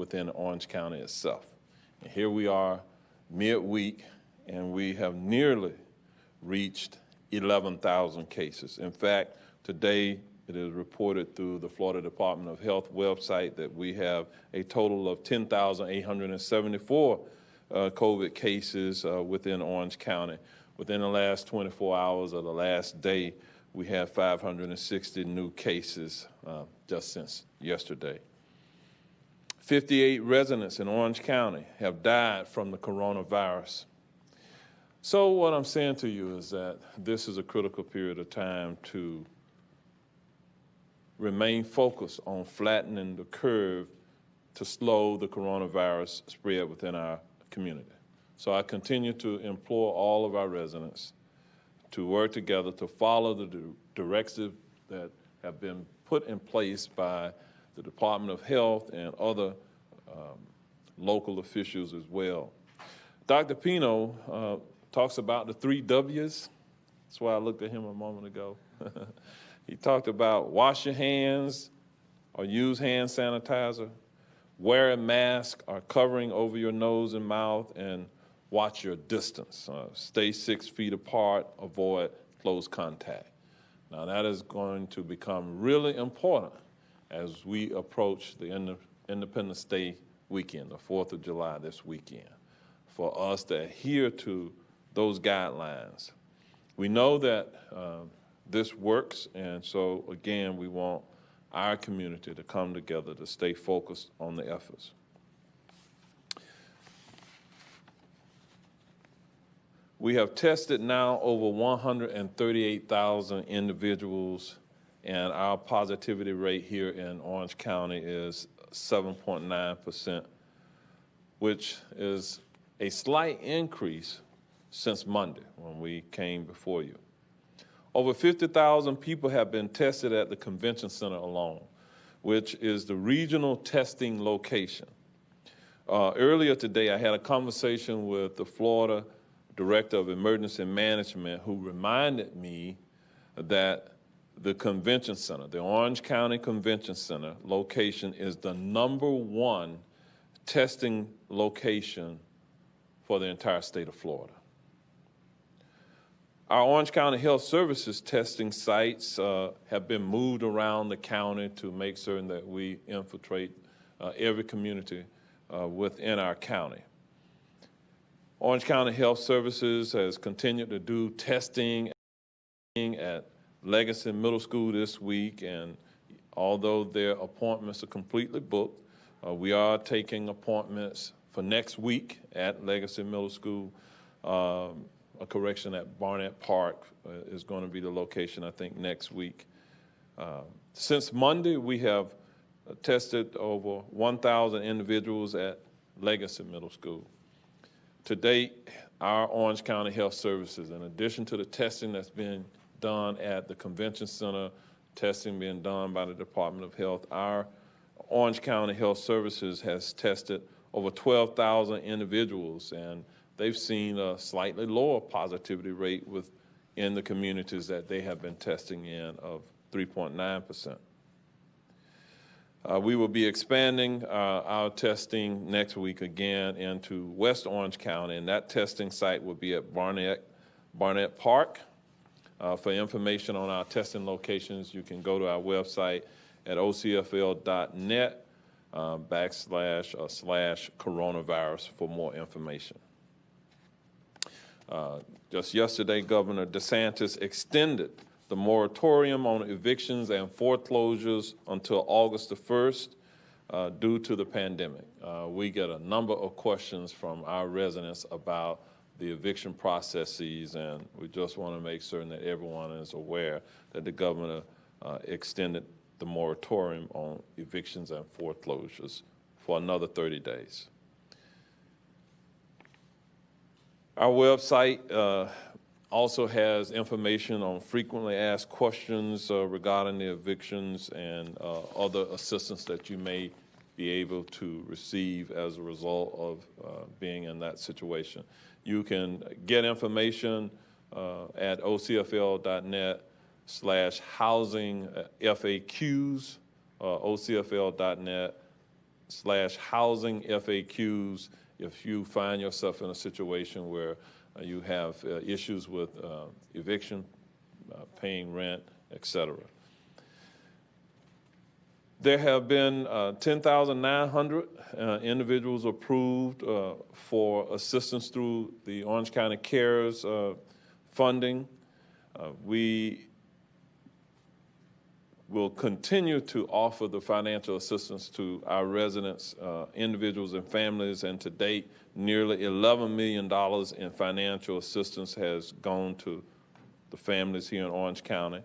within Orange County itself. And here we are midweek, and we have nearly reached 11,000 cases. In fact, today it is reported through the Florida Department of Health website that we have a total of 10,874 COVID cases within Orange County. Within the last 24 hours of the last day, we have 560 new cases just since yesterday. 58 residents in Orange County have died from the coronavirus. So what I'm saying to you is that this is a critical period of time to remain focused on flattening the curve to slow the coronavirus spread within our community. So I continue to implore all of our residents to work together to follow the directives that have been put in place by the Department of Health and other local officials as well. Dr. Pino talks about the 3 W's. That's why I looked at him a moment ago. He talked about wash your hands or use hand sanitizer, wear a mask or covering over your nose and mouth, and watch your distance. Stay 6 feet apart, avoid close contact. Now that is going to become really important as we approach the Independence Day weekend, the 4th of July this weekend, for us to adhere to those guidelines. We know that this works, and so again, we want our community to come together to stay focused on the efforts. We have tested now over 138,000 individuals, and our positivity rate here in Orange County is 7.9%, which is a slight increase since Monday when we came before you. Over 50,000 people have been tested at the convention center alone, which is the regional testing location. Earlier today, I had a conversation with the Florida Director of Emergency Management, who reminded me that the convention center, the Orange County Convention Center location, is the #1 testing location for the entire state of Florida. Our Orange County Health Services testing sites have been moved around the county to make certain that we infiltrate every community within our county. Orange County Health Services has continued to do testing at Legacy Middle School this week, and although their appointments are completely booked, we are taking appointments for next week at Legacy Middle School. A correction at Barnett Park is going to be the location, I think, next week. Since Monday, we have tested over 1,000 individuals at Legacy Middle School. To date, our Orange County Health Services, in addition to the testing that's been done at the Convention Center, testing being done by the Department of Health, our Orange County Health Services has tested over 12,000 individuals, and they've seen a slightly lower positivity rate within the communities that they have been testing in of 3.9%. We will be expanding our testing next week again into West Orange County, and that testing site will be at Barnett Park. For information on our testing locations, you can go to our website at ocfl.net /coronavirus for more information. Just yesterday, Governor DeSantis extended the moratorium on evictions and foreclosures until August the 1st due to the pandemic. We get a number of questions from our residents about the eviction processes, and we just want to make certain that everyone is aware that the governor extended the moratorium on evictions and foreclosures for another 30 days. Our website also has information on frequently asked questions regarding the evictions and other assistance that you may be able to receive as a result of being in that situation. You can get information at ocfl.net/housing FAQs, ocfl.net housing FAQs if you find yourself in a situation where you have issues with eviction, paying rent, etc. There have been 10,900 individuals approved for assistance through the Orange County CARES funding. We will continue to offer the financial assistance to our residents, individuals and families, and to date, nearly $11 million in financial assistance has gone to the families here in Orange County.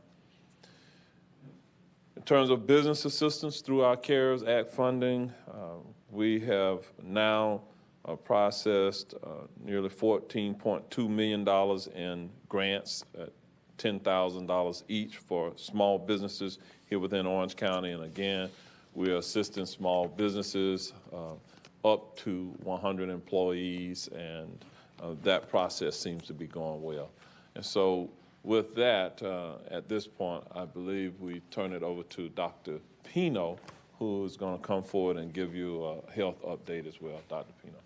In terms of business assistance through our CARES Act funding, we have now processed nearly $14.2 million in grants at $10,000 each for small businesses here within Orange County. And again, we are assisting small businesses up to 100 employees, and that process seems to be going well. And so with that, at this point, I believe we turn it over to Dr. Pino, who is going to come forward and give you a health update as well. Dr. Pino.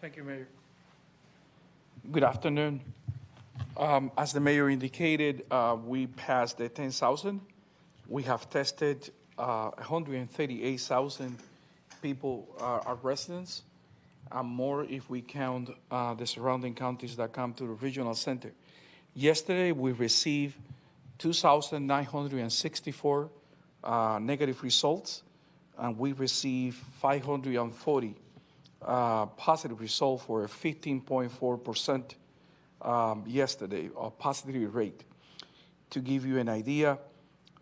Thank you, Mayor. Good afternoon. As the mayor indicated, we passed the 10,000. We have tested 138,000 people, our residents, and more if we count the surrounding counties that come to the regional center. Yesterday, we received 2,964 negative results, and we received 540 positive results for a 15.4% yesterday, a positivity rate. To give you an idea,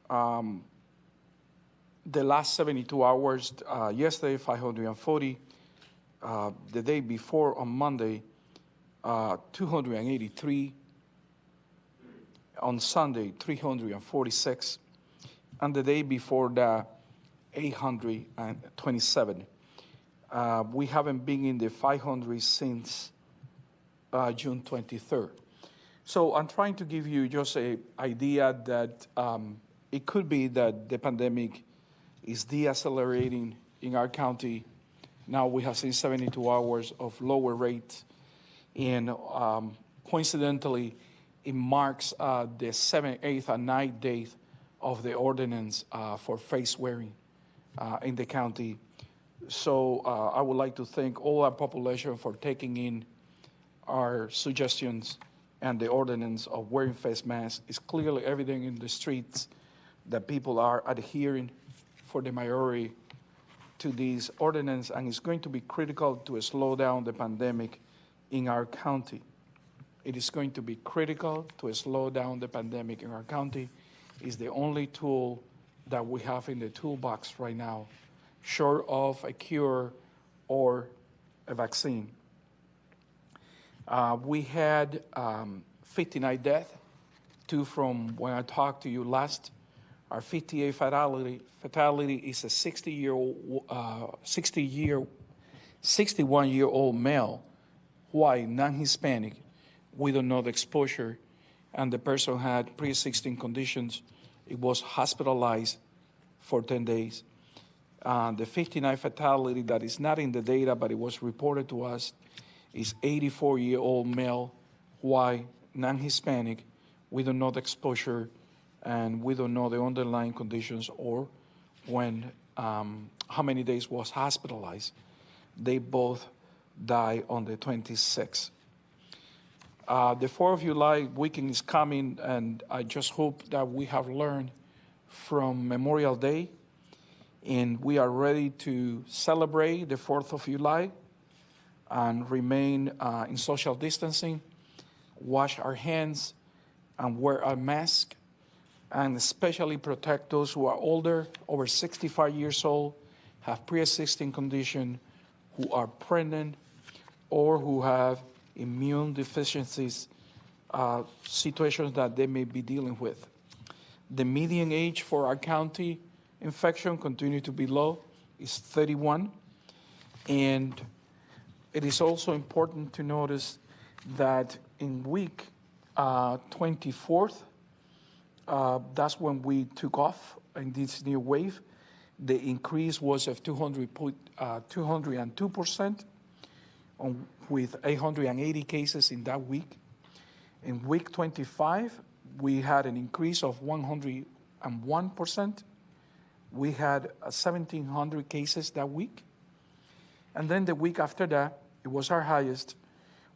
the last 72 hours, yesterday 540, the day before on Monday, 283, on Sunday 346, and the day before that 827. We haven't been in the 500 since June 23rd. So I'm trying to give you just an idea that it could be that the pandemic is decelerating in our county. Now we have seen 72 hours of lower rates, and coincidentally, it marks the 7th, 8th, and 9th days of the ordinance for face wearing in the county. So I would like to thank all our population for taking in our suggestions and the ordinance of wearing face masks. Is clearly evident in the streets that people are adhering for the majority to this ordinance, and it's going to be critical to slow down the pandemic in our county. It is going to be critical to slow down the pandemic in our county. It's the only tool that we have in the toolbox right now, short of a cure or a vaccine. We had 59 deaths, 2 from when I talked to you last. Our 58 fatality is a 61-year-old male, white, non-Hispanic. We don't know the exposure, and the person had pre-existing conditions. It was hospitalized for 10 days. The 59 fatality that is not in the data, but it was reported to us, is 84-year-old male, white, non-Hispanic. We don't know the exposure, and we don't know the underlying conditions or when, how many days was hospitalized. They both died on the 26th. The 4th of July weekend is coming, and I just hope that we have learned from Memorial Day, and we are ready to celebrate the 4th of July and remain in social distancing, wash our hands, and wear a mask, and especially protect those who are older, over 65 years old, have pre-existing condition, who are pregnant, or who have immune deficiencies, situations that they may be dealing with. The median age for our county infection continue to be low, is 31. And it is also important to notice that in week 24th, that's when we took off in this new wave. The increase was of 202% with 880 cases in that week. In week 25, we had an increase of 101%. We had 1,700 cases that week. And then the week after that, it was our highest.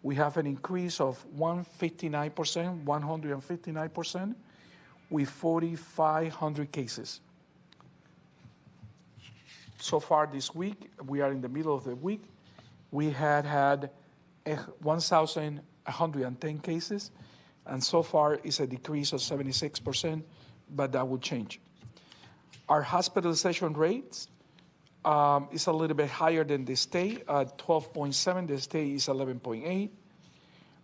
We have an increase of 159%, with 4,500 cases. So far this week, we are in the middle of the week, we had 1,110 cases, and so far it's a decrease of 76%, but that will change. Our hospitalization rates is a little bit higher than the state at 12.7. The state is 11.8.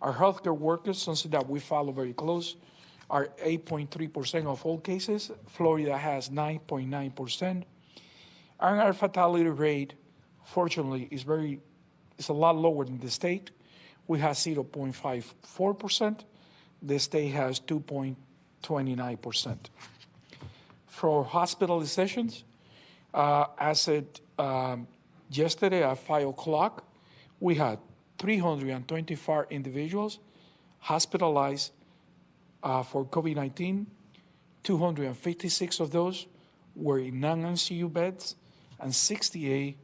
Our healthcare workers, something that we follow very close, are 8.3% of all cases. Florida has 9.9%. And our fatality rate, fortunately, is a lot lower than the state. We have 0.54%. The state has 2.29%. For hospitalizations, as of yesterday at 5 o'clock, we had 324 individuals hospitalized for COVID-19. 256 of those were in non-ICU beds, and 68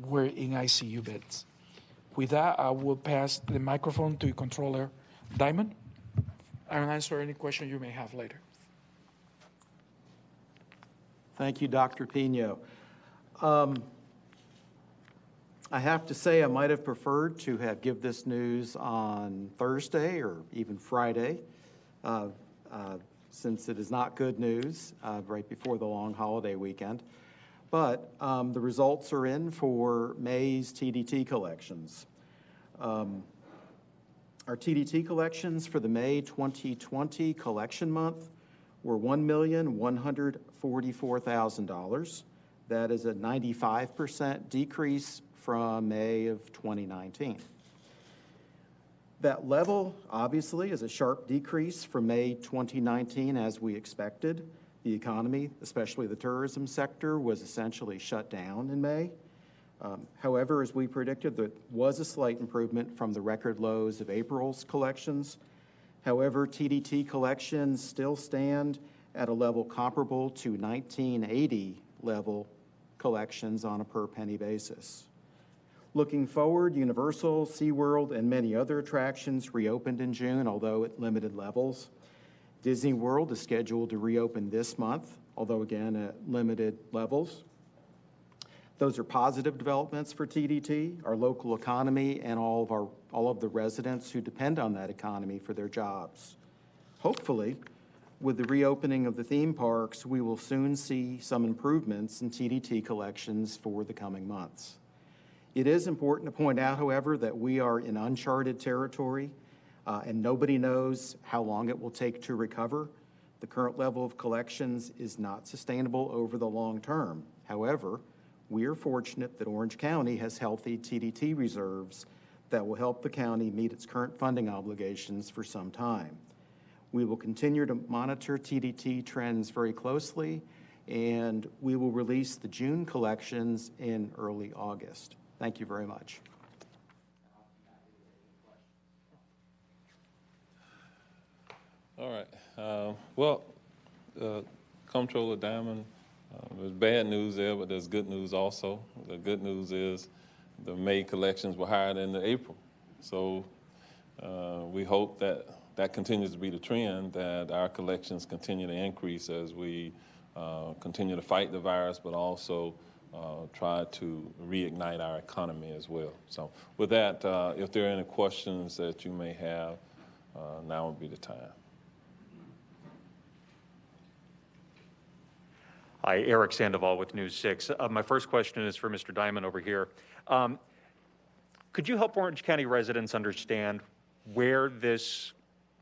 were in ICU beds. With that, I will pass the microphone to Controller Diamond and answer any question you may have later. Thank you, Dr. Pino. I have to say I might have preferred to have give this news on Thursday or even Friday, since it is not good news right before the long holiday weekend. But the results are in for May's TDT collections. Our TDT collections for the May 2020 collection month were $1,144,000. That is a 95% decrease from May of 2019. That level, obviously, is a sharp decrease from May 2019, as we expected. The economy, especially the tourism sector, was essentially shut down in May. However, as we predicted, there was a slight improvement from the record lows of April's collections. However, TDT collections still stand at a level comparable to 1980 level collections on a per penny basis. Looking forward, Universal, SeaWorld, and many other attractions reopened in June, although at limited levels. Disney World is scheduled to reopen this month, although again at limited levels. Those are positive developments for TDT, our local economy, and all of the residents who depend on that economy for their jobs. Hopefully, with the reopening of the theme parks, we will soon see some improvements in TDT collections for the coming months. It is important to point out, however, that we are in uncharted territory, and nobody knows how long it will take to recover. The current level of collections is not sustainable over the long term. However, we are fortunate that Orange County has healthy TDT reserves that will help the county meet its current funding obligations for some time. We will continue to monitor TDT trends very closely, and we will release the June collections in early August. Thank you very much. All right. Comptroller Diamond, there's bad news there, but there's good news also. The good news is the May collections were higher than the April. So we hope that that continues to be the trend, that our collections continue to increase as we continue to fight the virus, but also try to reignite our economy as well. So with that, if there are any questions that you may have, now would be the time. Hi, Eric Sandoval with News 6. My first question is for Mr. Diamond over here. Could you help Orange County residents understand where this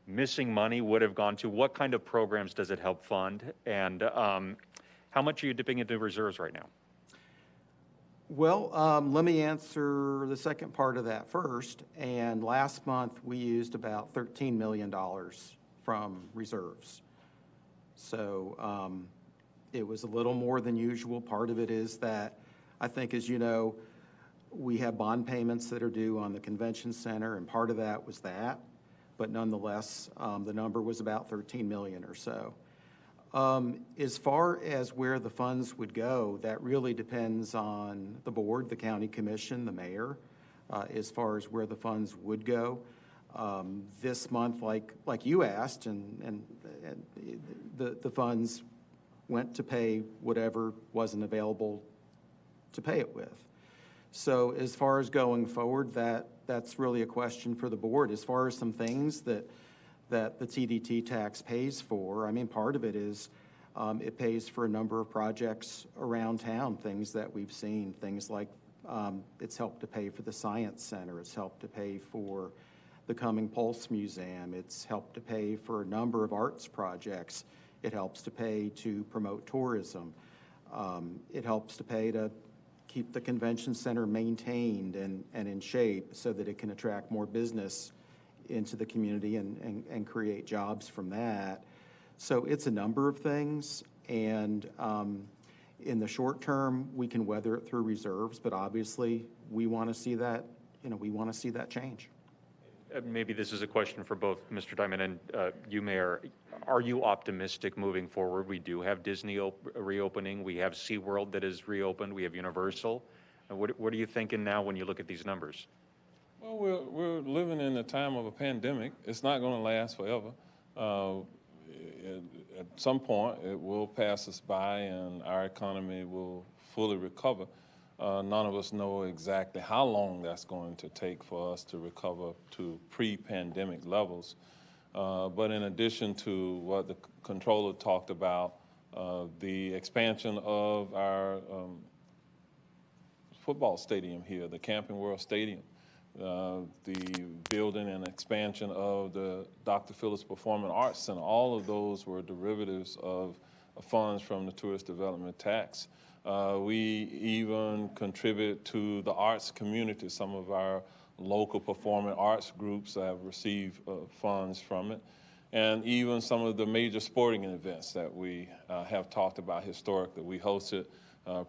missing money would have gone to? What kind of programs does it help fund? And how much are you dipping into reserves right now? Well, let me answer the second part of that first. And last month, we used about $13 million from reserves. So It was a little more than usual. Part of it is that, I think, as you know, we have bond payments that are due on the convention center, and part of that was that. But nonetheless, the number was about 13 million or so. As far as where the funds would go, that really depends on the board, the county commission, the mayor, as far as where the funds would go. This month, like you asked, and the funds went to pay whatever wasn't available to pay it with. So as far as going forward, that's really a question for the board. As far as some things that the TDT tax pays for, I mean, part of it is it pays for a number of projects around town, things that we've seen, things like it's helped to pay for the Science Center, it's helped to pay for the Coming Pulse Museum, it's helped to pay for a number of arts projects, it helps to pay to promote tourism, it helps to pay to keep the convention center maintained and in shape so that it can attract more business into the community and create jobs from that. So it's a number of things, and in the short term, we can weather it through reserves, but obviously we want to see that, we want to see that change. Maybe this is a question for both Mr. Diamond and you, Mayor. Are you optimistic moving forward? We do have Disney reopening. We have SeaWorld that is reopened. We have Universal. What are you thinking now when you look at these numbers? Well, we're living in a time of a pandemic. It's not going to last forever. At some point, it will pass us by and our economy will fully recover. None of us know exactly how long that's going to take for us to recover to pre-pandemic levels. But in addition to what the controller talked about, the expansion of our football stadium here, the Camping World Stadium, the building and expansion of the Dr. Phillips Performing Arts Center, all of those were derivatives of funds from the tourist development tax. We even contribute to the arts community. Some of our local performing arts groups have received funds from it. And even some of the major sporting events that we have talked about historically. We hosted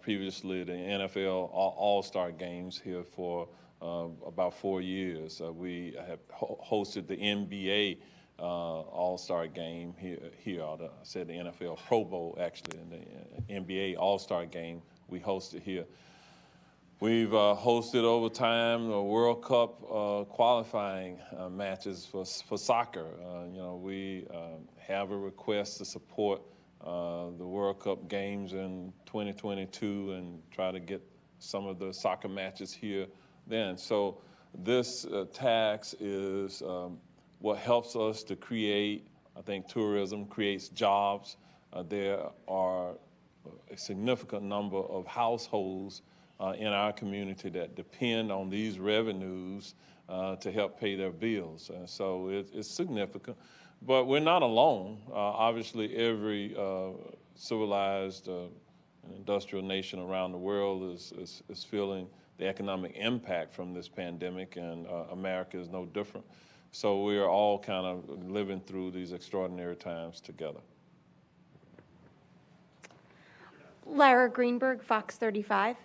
previously the NFL All-Star Games here for about 4 years. We have hosted the NBA All-Star Game here. I said the NFL Pro Bowl, actually, and the NBA All-Star Game we hosted here. We've hosted over time the World Cup qualifying matches for soccer. We have a request to support the World Cup games in 2022 and try to get some of the soccer matches here then. So this tax is what helps us to create, I think tourism creates jobs. There are a significant number of households in our community that depend on these revenues to help pay their bills. And so it's significant. But we're not alone. Obviously, every civilized industrial nation around the world is feeling the economic impact from this pandemic, and America is no different. So we are all kind of living through these extraordinary times together. Lara Greenberg, Fox 35.